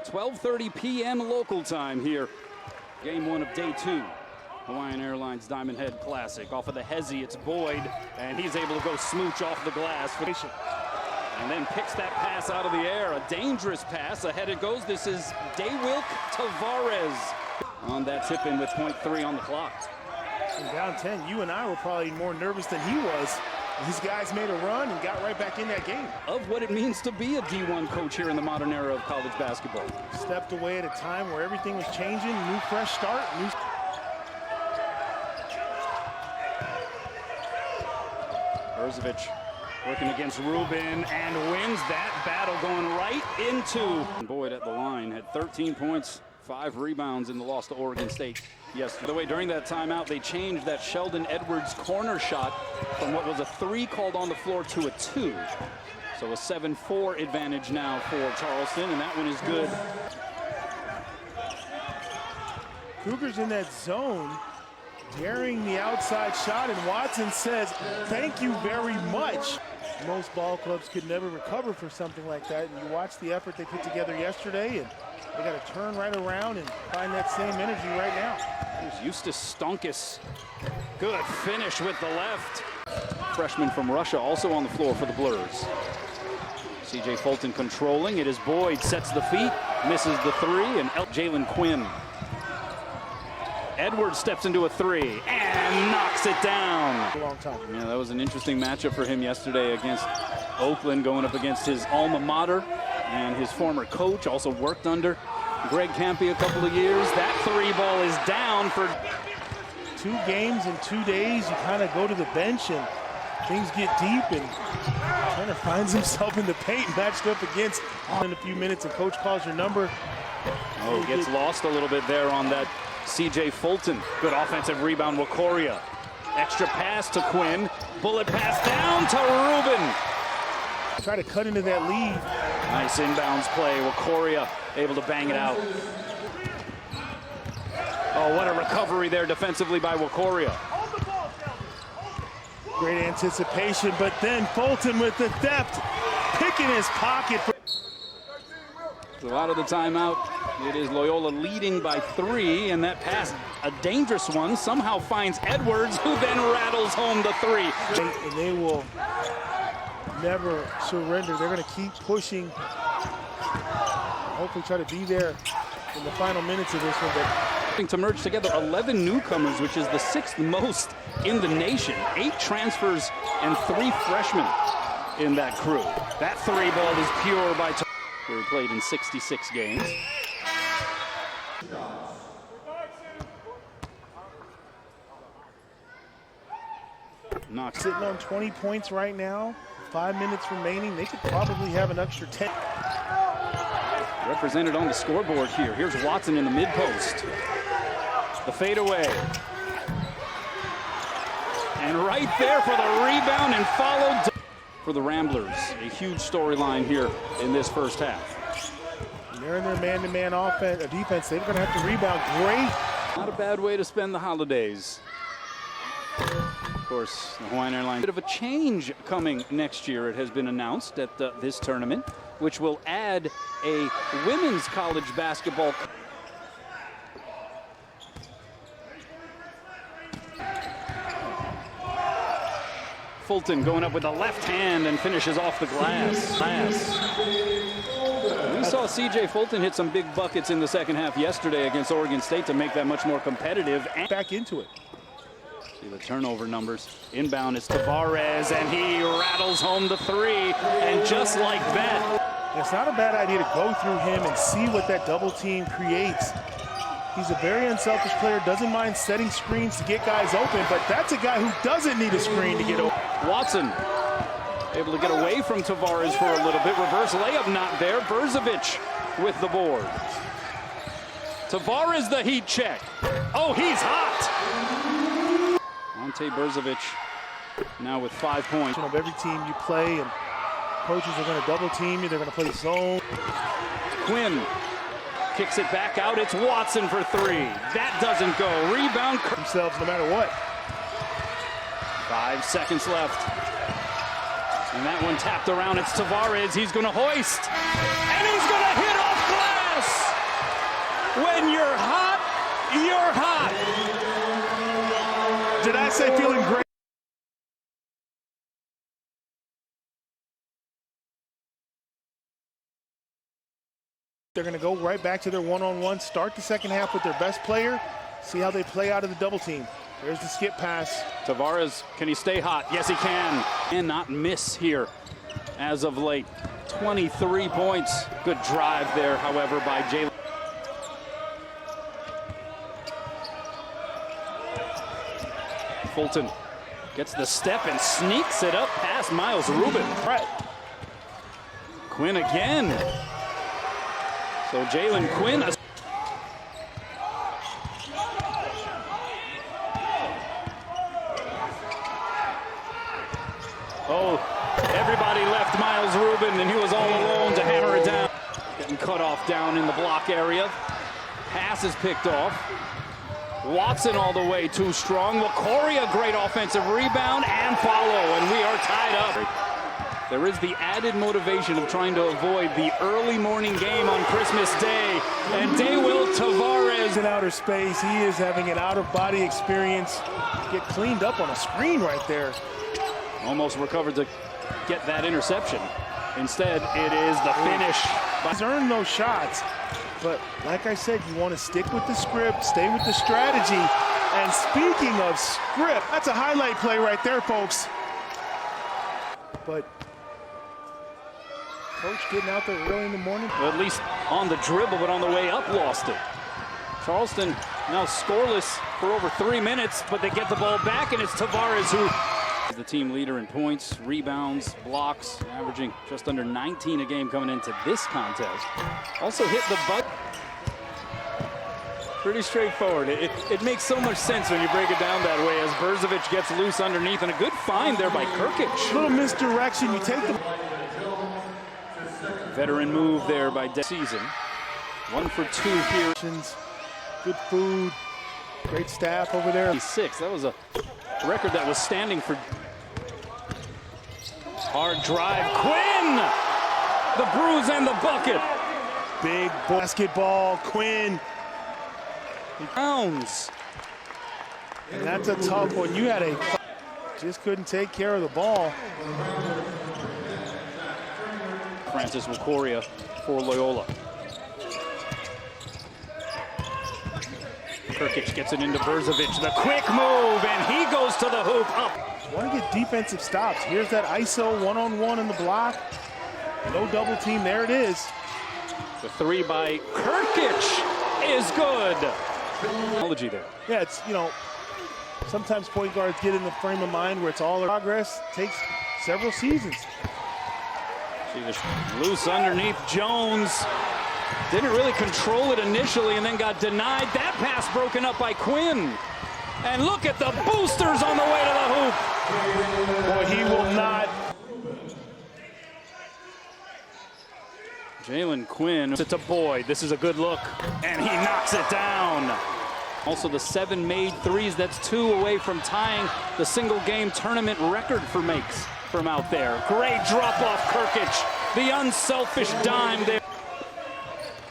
12:30 p.m. local time here. Game one of day two. Hawaiian Airlines Diamond Head Classic. Off of the hezzy, it's Boyd, and he's able to go smooch off the glass. And then picks that pass out of the air. A dangerous pass. Ahead it goes. This is Tavarez on that tip-in with .3 on the clock. And down 10, you and I were probably more nervous than he was. These guys made a run and got right back in that game. Of what it means to be a D1 coach here in the modern era of college basketball. Stepped away at a time where everything was changing. New fresh start. Berzovic working against Rubin and wins that battle, going right into. Boyd at the line had 13 points, 5 rebounds in the loss to Oregon State yesterday. By the way, during that timeout, they changed that Sheldon Edwards corner shot from what was a 3 called on the floor to a 2. So a 7-4 advantage now for Charleston, and that one is good. Cougars in that zone, daring the outside shot, and Watson says, "Thank you very much." Most ball clubs could never recover for something like that, and you watch the effort they put together yesterday, and they got to turn right around and find that same energy right now. Here's Eustace Stonkus. Good finish with the left. Freshman from Russia also on the floor for the Blurs. C.J. Fulton controlling. It is Boyd, sets the feet, misses the 3, and Jalen Quinn. Edwards steps into a 3 and knocks it down. A long time. Yeah, that was an interesting matchup for him yesterday against Oakland, going up against his alma mater and his former coach, also worked under Greg Campy a couple of years. That 3 ball is down for 2 games in 2 days. You kind of go to the bench and things get deep, and Turner finds himself in the paint matched up against in a few minutes, and coach calls your number. Oh, gets lost a little bit there on that C.J. Fulton. Good offensive rebound, Wakoria. Extra pass to Quinn. Bullet pass down to Rubin. Try to cut into that lead. Nice inbounds play. Wakoria able to bang it out. Oh, what a recovery there defensively by Wakoria. Great anticipation, but then Fulton with the depth, picking his pocket. So out of the timeout, it is Loyola leading by 3, and that pass, a dangerous one, somehow finds Edwards, who then rattles home the 3. And they will never surrender. They're going to keep pushing. Hopefully try to be there in the final minutes of this one. To merge together 11 newcomers, which is the 6th most in the nation. 8 transfers and 3 freshmen in that crew. That 3 ball is pure by where he played in 66 games. Knox sitting on 20 points right now. 5 minutes remaining. They could probably have an extra 10. Represented on the scoreboard here. Here's Watson in the mid-post. The fadeaway. And right there for the rebound and followed for the Ramblers. A huge storyline here in this first half. They're in their man-to-man offense, defense. They're going to have to rebound. Great. Not a bad way to spend the holidays. Of course, the Hawaiian Airlines. Bit of a change coming next year. It has been announced at this tournament, which will add a women's college basketball. Fulton going up with the left hand and finishes off the glass. We saw C.J. Fulton hit some big buckets in the second half yesterday against Oregon State to make that much more competitive. And back into it. See the turnover numbers. Inbound is Tavarez, and he rattles home the 3. And just like that. It's not a bad idea to go through him and see what that double team creates. He's a very unselfish player, doesn't mind setting screens to get guys open, but that's a guy who doesn't need a screen to get open. Watson able to get away from Tavarez for a little bit. Reverse layup not there. Berzovic with the board. Tavarez the heat check. Oh, he's hot. Ante Berzovic now with 5 points. Of every team you play, and coaches are going to double team you. They're going to play zone. Quinn kicks it back out. It's Watson for 3. That doesn't go. Rebound. Themselves no matter what. 5 seconds left. And that one tapped around. It's Tavarez. He's going to hoist. And he's going to hit off glass. say feeling great. They're going to go right back to their one-on-one, start the second half with their best player, see how they play out of the double team. There's the skip pass. Tavarez, can he stay hot? Yes, he can. And not miss here as of late. 23 points. Good drive there, however, by Jalen. Fulton gets the step and sneaks it up past Miles Rubin. Right. Quinn again. So Jalen Quinn. Oh, everybody left Miles Rubin, and he was all alone to hammer it down. Getting cut off down in the block area. Pass is picked off. Watson all the way too strong. Loyola, great offensive rebound and follow, and we are tied up. There is the added motivation of trying to avoid the early morning game on Christmas Day. And Daywell Tavarez in outer space. He is having an out-of-body experience. Get cleaned up on a screen right there. Almost recovered to get that interception. Instead, it is the finish. He's earned those shots. But like I said, you want to stick with the script, stay with the strategy. And speaking of script, that's a highlight play right there, folks. But coach getting out there early in the morning. Well, at least on the dribble, but on the way up, lost it. Charleston now scoreless for over 3 minutes, but they get the ball back, and it's Tavarez who is the team leader in points, rebounds, blocks, averaging just under 19 a game coming into this contest. Also hit the butt. Pretty straightforward. It makes so much sense when you break it down that way as Berzovic gets loose underneath, and a good find there by Kirkic. Little misdirection. You take the veteran move there by season. 1 for 2 here. Good food. Great staff over there. 6. That was a record that was standing for. Hard drive. Quinn! The bruise and the bucket. Big basketball. Quinn. Pounds. And that's a tough one. You had a just couldn't take care of the ball. Francis Wakoria for Loyola. Kirkic gets it into Berzovic. The quick move, and he goes to the hoop. Up. Want to get defensive stops. Here's that ISO one-on-one in the block. No double team. There it is. The 3 by Kirkic is good. Technology there. Yeah, it's, you know, sometimes point guards get in the frame of mind where it's all progress. Takes several seasons. See this loose underneath Jones. Didn't really control it initially and then got denied. That pass broken up by Quinn. And look at the boosters on the way to the hoop. Boy, he will not. Jalen Quinn, it's a Boyd. This is a good look, and he knocks it down. Also the 7 made threes. That's 2 away from tying the single game tournament record for makes from out there. Great drop off Kirkic. The unselfish dime there.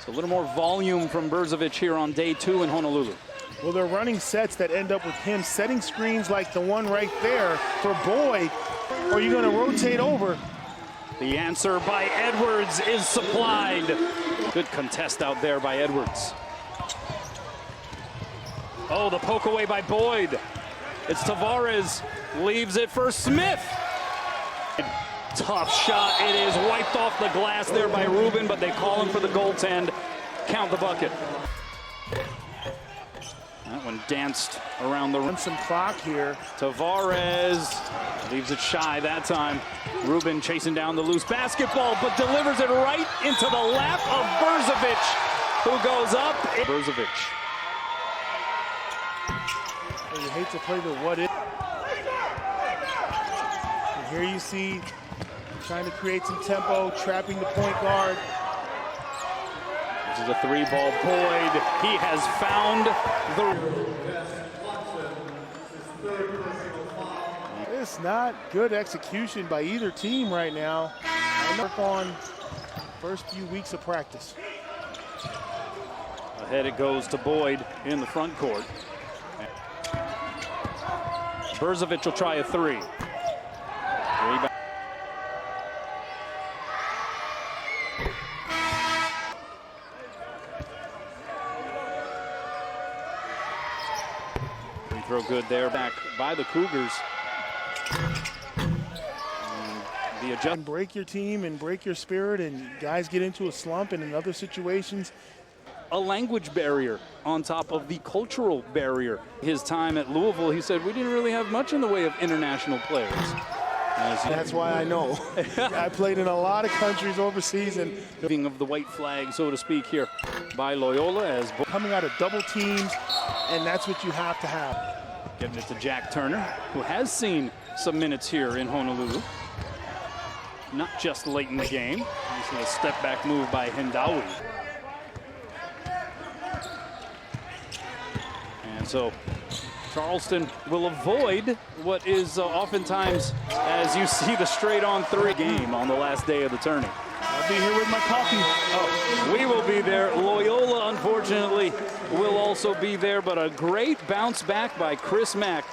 So a little more volume from Berzovic here on day 2 in Honolulu. Well, they're running sets that end up with him setting screens like the one right there for Boyd. Or are you going to rotate over? The answer by Edwards is supplied. Good contest out there by Edwards. Oh, the poke away by Boyd. It's Tavarez, leaves it for Smith. Tough shot, it is wiped off the glass there by Rubin, but they call him for the goaltend. Count the bucket. That one danced around the rim. Some clock here. Tavarez leaves it shy that time. Rubin chasing down the loose basketball, but delivers it right into the lap of Berzovic, who goes up. Berzovic. You hate to play the what if. And here you see trying to create some tempo, trapping the point guard. This is a 3-ball Boyd. He has found the. It's not good execution by either team right now. I work on first few weeks of practice. Ahead it goes to Boyd in the front court. Berzovic will try a three. Rebound. Free throw good there, back by the Cougars. The adjustment. Break your team and break your spirit, and guys get into a slump, and in other situations. A language barrier on top of the cultural barrier. His time at Louisville, he said, we didn't really have much in the way of international players. That's why I know. I played in a lot of countries overseas. And of the white flag, so to speak, here by Loyola as coming out of double teams, and that's what you have to have. Getting it to Jack Turner, who has seen some minutes here in Honolulu. Not just late in the game. You see a step back move by Hindawi. And so Charleston will avoid what is oftentimes, as you see, the straight on three game on the last day of the tourney. I'll be here with my coffee. Oh, we will be there. Loyola, unfortunately, will also be there, but a great bounce back by Chris Mack.